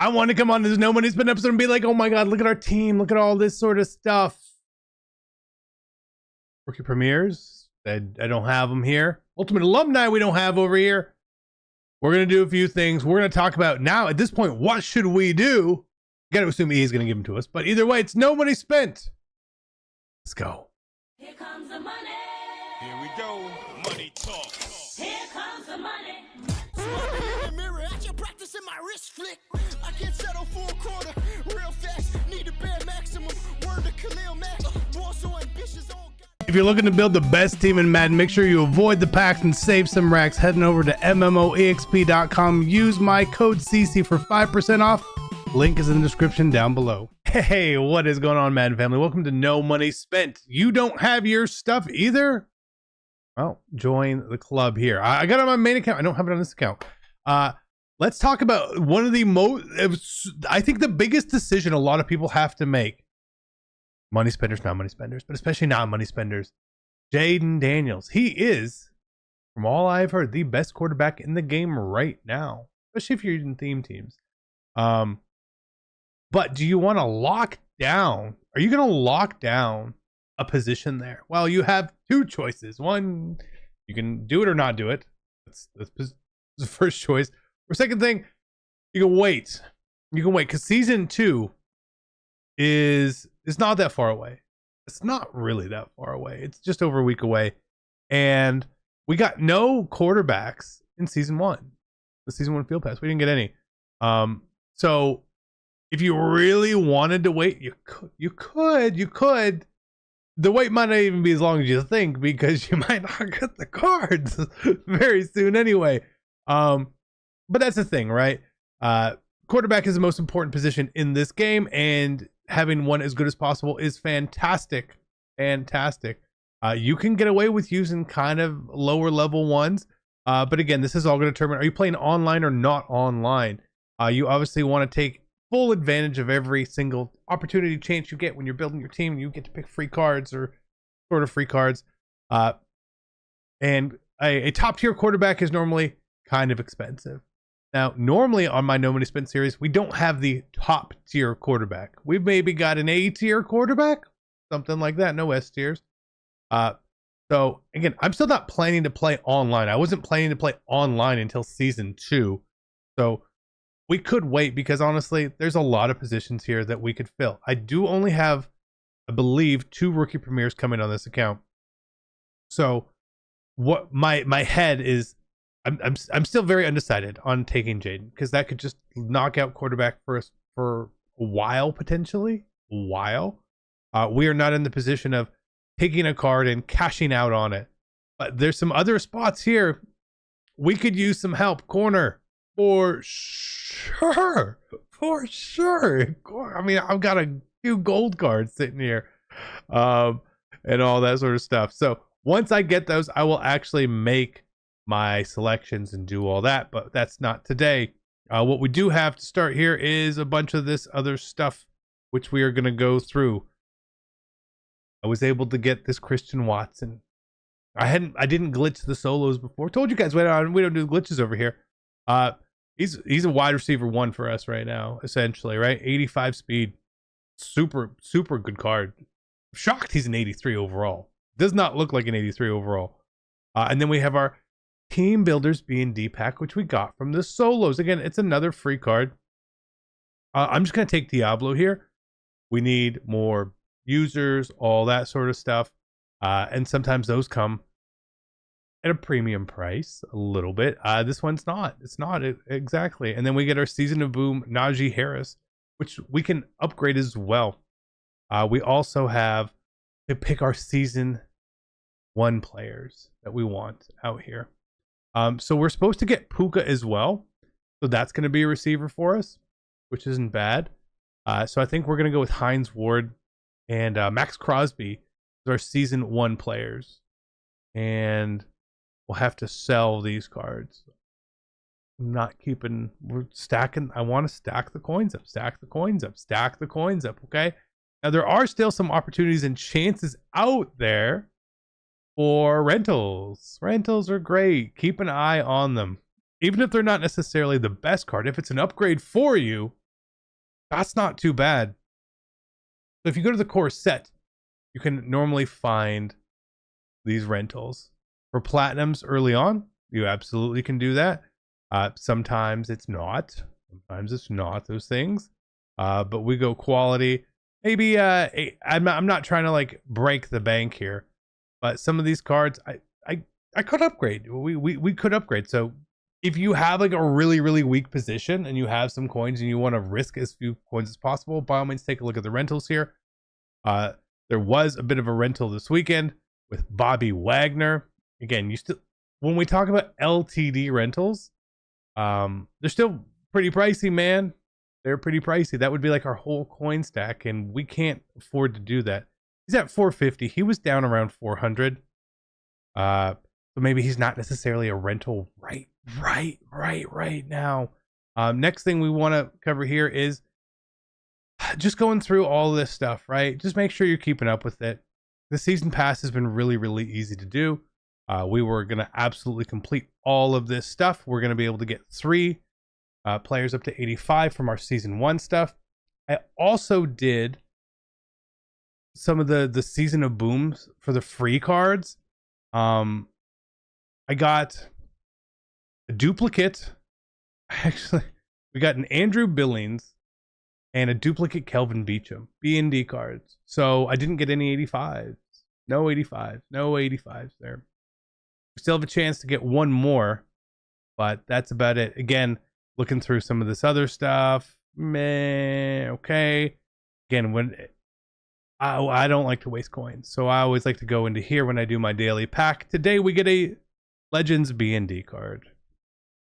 I want to come on this No Money Spent episode and be like, oh my God, look at our team. Look at all this sort of stuff. Rookie premieres. I don't have them here. Ultimate alumni we don't have over here. We're going to do a few things. We're going to talk about now, at this point, what should we do? Got to assume EA is going to give them to us. But either way, it's no money spent. Let's go. Here comes the money. Here we go. Money talk. Here comes the money. Smoking in the mirror, at your practicing my wrist flick. I can't settle for a quarter, real fast. Need a bare maximum. Word to Khalil Mack. War so ambitious. If you're looking to build the best team in Madden, make sure you avoid the packs and save some racks. Heading over to MMOEXP.com. Use my code CC for 5% off. Link is in the description down below. Hey, what is going on, Madden family? Welcome to No Money Spent. You don't have your stuff either? Well, join the club here. I got it on my main account. I don't have it on this account. Let's talk about one of the I think the biggest decision a lot of people have to make. Money spenders, not money spenders, but especially not money spenders. Jayden Daniels. He is, from all I've heard, the best quarterback in the game right now, especially if you're using theme teams. But do you want to lock down? Are you going to lock down a position there? Well, you have two choices. One, you can do it or not do it. That's the first choice. Or second thing, you can wait. You can wait because season 2 is not that far away. It's not really that far away. It's just over a week away. And we got no quarterbacks in season 1. The season 1 field pass. We didn't get any. So if you really wanted to wait, you could. The wait might not even be as long as you think because you might not get the cards very soon anyway. But that's the thing, right? Quarterback is the most important position in this game, and having one as good as possible is fantastic. You can get away with using kind of lower level ones. But again, this is all going to determine, are you playing online or not online? You obviously want to take full advantage of every single opportunity chance you get when you're building your team. You get to pick free cards or sort of free cards. And a top tier quarterback is normally kind of expensive. Now, normally on my No Money Spent series, we don't have the top tier quarterback. We've maybe got an A tier quarterback, something like that. No S tiers. So again, I'm still not planning to play online. I wasn't planning to play online until season 2. So we could wait because honestly, there's a lot of positions here that we could fill. I do only have, I believe, 2 rookie premieres coming on this account. So what my head is, I'm still very undecided on taking Jayden because that could just knock out quarterback for us for a while, potentially. We are not in the position of taking a card and cashing out on it. But there's some other spots here. We could use some help. Corner. For sure. I mean, I've got a few gold cards sitting here. And all that sort of stuff. So once I get those, I will actually make my selections and do all that, but that's not today. What we do have to start here is a bunch of this other stuff, which we are going to go through. I was able to get this Christian Watson. I didn't glitch the solos before. Told you guys we don't do glitches over here. He's a wide receiver 1 for us right now, essentially, right? 85 speed, super good card. I'm shocked he's an 83 overall. Does not look like an 83 overall. And then we have our Team Builders B&D pack, which we got from the solos. Again, it's another free card. I'm just going to take Diablo here. We need more users, all that sort of stuff. And sometimes those come at a premium price, a little bit. This one's not. It's not exactly. And then we get our Season of Boom Najee Harris, which we can upgrade as well. We also have to pick our Season 1 players that we want out here. So we're supposed to get Puka as well. So that's going to be a receiver for us, which isn't bad. So I think we're going to go with Hines Ward and Max Crosby as our season 1 players. And we'll have to sell these cards. I'm not keeping, we're stacking. I want to stack the coins up, stack the coins up. Okay. Now there are still some opportunities and chances out there for rentals. Rentals are great. Keep an eye on them. Even if they're not necessarily the best card, if it's an upgrade for you, That's not too bad. So if you go to the core set, you can normally find these rentals. For platinums early on, you absolutely can do that. Sometimes it's not. Sometimes it's not those things. But we go quality. Maybe I'm not trying to like break the bank here, but some of these cards I could upgrade. We could upgrade. So if you have like a really weak position and you have some coins and you want to risk as few coins as possible, by all means take a look at the rentals here. There was a bit of a rental this weekend with Bobby Wagner. Again, when we talk about LTD rentals, they're still pretty pricey, man. They're pretty pricey. That would be like our whole coin stack, and we can't afford to do that. He's at 450. He was down around 400. So maybe he's not necessarily a rental right now. Next thing we want to cover here is just going through all this stuff, right? Just make sure you're keeping up with it. The season pass has been really easy to do. We were going to absolutely complete all of this stuff. We're going to be able to get 3 players up to 85 from our season 1 stuff. I also did some of the season of booms for the free cards. I got a duplicate. Actually, we got an Andrew Billings and a duplicate Kelvin Beachum B&D cards. So I didn't get any 85s. No 85s there. We still have a chance to get one more, but that's about it. Again, looking through some of this other stuff. Meh, okay. Again, when I don't like to waste coins, so I always like to go into here when I do my daily pack. Today we get a Legends B&D card.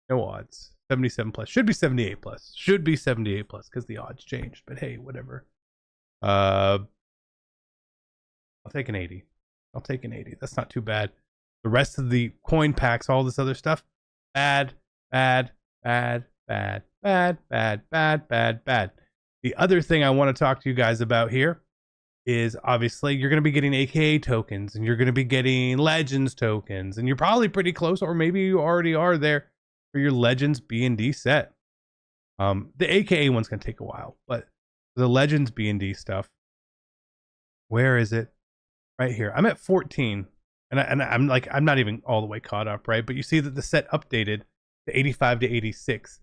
No odds. 77 plus. Should be 78 plus. Should be 78 plus because the odds changed. But hey, whatever. I'll take an 80. I'll take an 80. That's not too bad. The rest of the coin packs, all this other stuff, bad. The other thing I want to talk to you guys about here is obviously you're going to be getting AKA tokens and you're going to be getting Legends tokens, and you're probably pretty close, or maybe you already are there for your Legends B&D set. The AKA one's going to take a while, but the Legends B&D stuff, where is it? Right here. I'm at 14, and I'm like, I'm not even all the way caught up, right? But you see that the set updated to 85 to 86.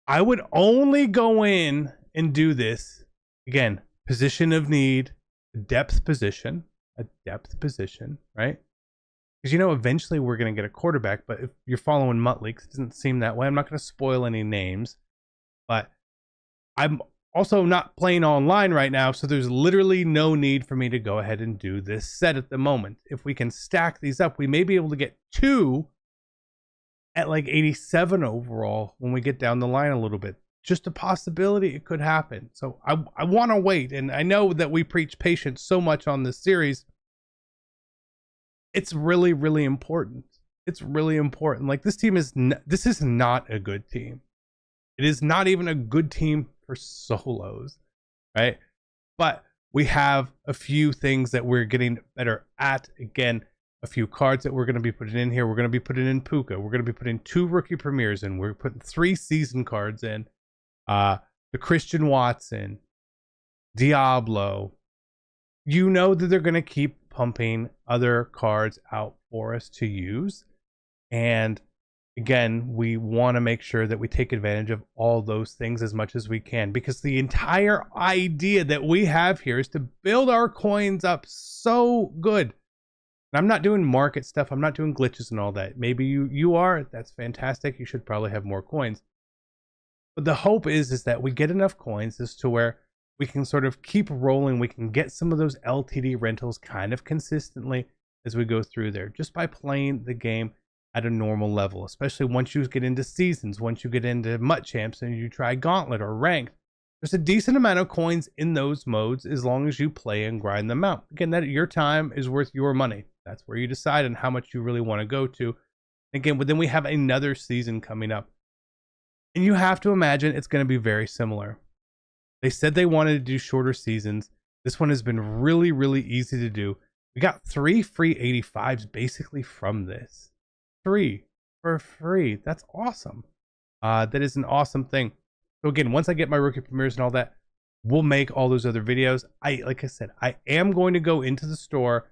I would only go in and do this again. Position of need, a depth position, right? Because eventually we're going to get a quarterback. But if you're following Mutt Leaks, it doesn't seem that way. I'm not going to spoil any names, but I'm also not playing online right now, so there's literally no need for me to go ahead and do this set at the moment. If we can stack these up, we may be able to get 2 at like 87 overall when we get down the line a little bit. Just a possibility, it could happen. So I want to wait, and I know that we preach patience so much on this series. It's really important. It's really important. Like, this team this is not a good team. It is not even a good team for solos, right? But we have a few things that we're getting better at. Again, a few cards that we're going to be putting in here. We're going to be putting in Puka. We're going to be putting 2 rookie premieres in. We're putting 3 season cards in. The Christian Watson, Diablo. You know that they're going to keep pumping other cards out for us to use. And again, we want to make sure that we take advantage of all those things as much as we can, because the entire idea that we have here is to build our coins up so good. And I'm not doing market stuff. I'm not doing glitches and all that. Maybe you are. That's fantastic. You should probably have more coins. But the hope is that we get enough coins as to where we can sort of keep rolling. We can get some of those LTD rentals kind of consistently as we go through there, just by playing the game at a normal level, especially once you get into seasons, once you get into MUT Champs and you try Gauntlet or Ranked. There's a decent amount of coins in those modes as long as you play and grind them out. Again, that your time is worth your money. That's where you decide on how much you really want to go to. Again, but then we have another season coming up. And you have to imagine it's going to be very similar. They said they wanted to do shorter seasons. This one has been really easy to do. We got 3 free 85s basically from this. 3 for free. That's awesome. That is an awesome thing. So again, once I get my rookie premieres and all that, we'll make all those other videos. Like I said, I am going to go into the store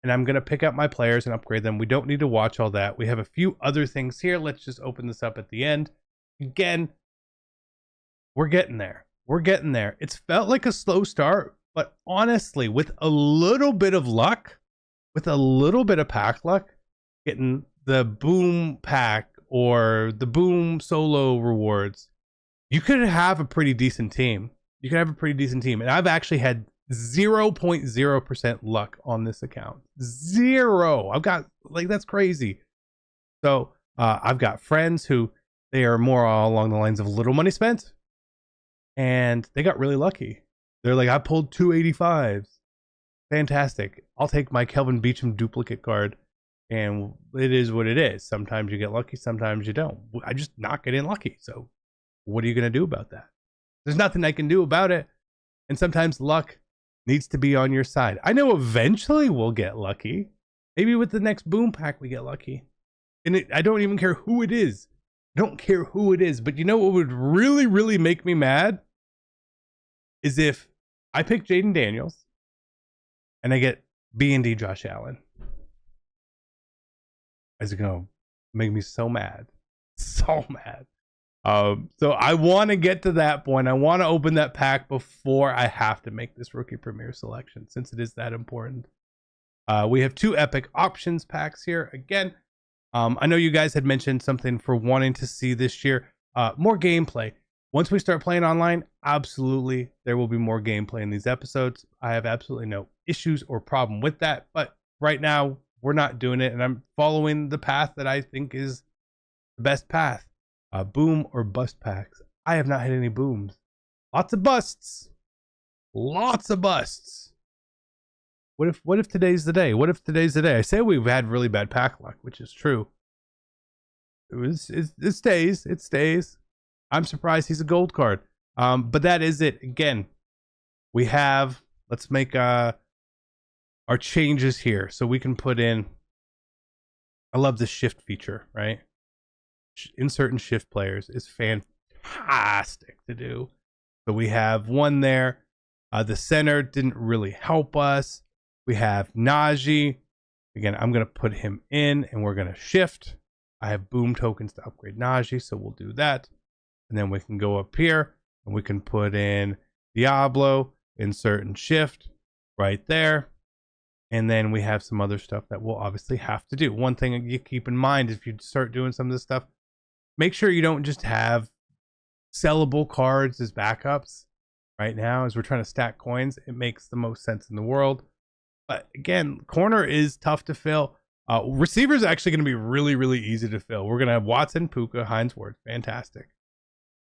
and I'm going to pick up my players and upgrade them. We don't need to watch all that. We have a few other things here. Let's just open this up at the end. Again, we're getting there. We're getting there. It's felt like a slow start, but honestly, with a little bit of luck, with a little bit of pack luck, getting the boom pack or the boom solo rewards, you could have a pretty decent team. You could have a pretty decent team. And I've actually had 0.0% luck on this account. Zero. I've got, like, that's crazy. So I've got friends who, they are more along the lines of little money spent, and they got really lucky. They're like, I pulled 285s. Fantastic. I'll take my Kelvin Beachum duplicate card, and it is what it is. Sometimes you get lucky, sometimes you don't. I just not getting lucky. So what are you going to do about that? There's nothing I can do about it. And sometimes luck needs to be on your side. I know eventually we'll get lucky. Maybe with the next boom pack we get lucky. And I don't even care who it is. I don't care who it is. But you know what would really, really make me mad? Is if I pick Jaden Daniels and I get B&D Josh Allen. It's going to make me so mad. So mad. So I want to get to that point. I want to open that pack before I have to make this rookie premiere selection, since it is that important. We have 2 epic options packs here. Again, I know you guys had mentioned something for wanting to see this year. More gameplay. Once we start playing online, absolutely, there will be more gameplay in these episodes. I have absolutely no issues or problem with that. But right now, we're not doing it. And I'm following the path that I think is the best path. Boom or bust packs. I have not had any booms. Lots of busts. Lots of busts. What if today's the day? What if today's the day? I say we've had really bad pack luck, which is true. It stays. It stays. I'm surprised he's a gold card. But that is it. Again, we have, let's make our changes here so we can put in, I love the shift feature, right? Insert and shift players is fantastic to do. So we have one there. The center didn't really help us. We have Najee. Again, I'm going to put him in and we're going to shift. I have boom tokens to upgrade Najee, so we'll do that. And then we can go up here and we can put in Diablo, insert and shift right there. And then we have some other stuff that we'll obviously have to do. One thing you keep in mind if you start doing some of this stuff, make sure you don't just have sellable cards as backups. Right now, as we're trying to stack coins, it makes the most sense in the world. But again, corner is tough to fill. Receiver is actually going to be really, really easy to fill. We're going to have Watson, Puka, Hines Ward. Fantastic.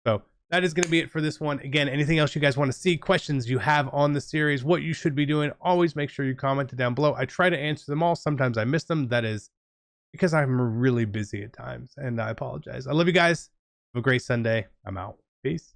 So that is going to be it for this one. Again, anything else you guys want to see, questions you have on the series, what you should be doing, always make sure you comment it down below. I try to answer them all. Sometimes I miss them. That is because I'm really busy at times, and I apologize. I love you guys. Have a great Sunday. I'm out. Peace.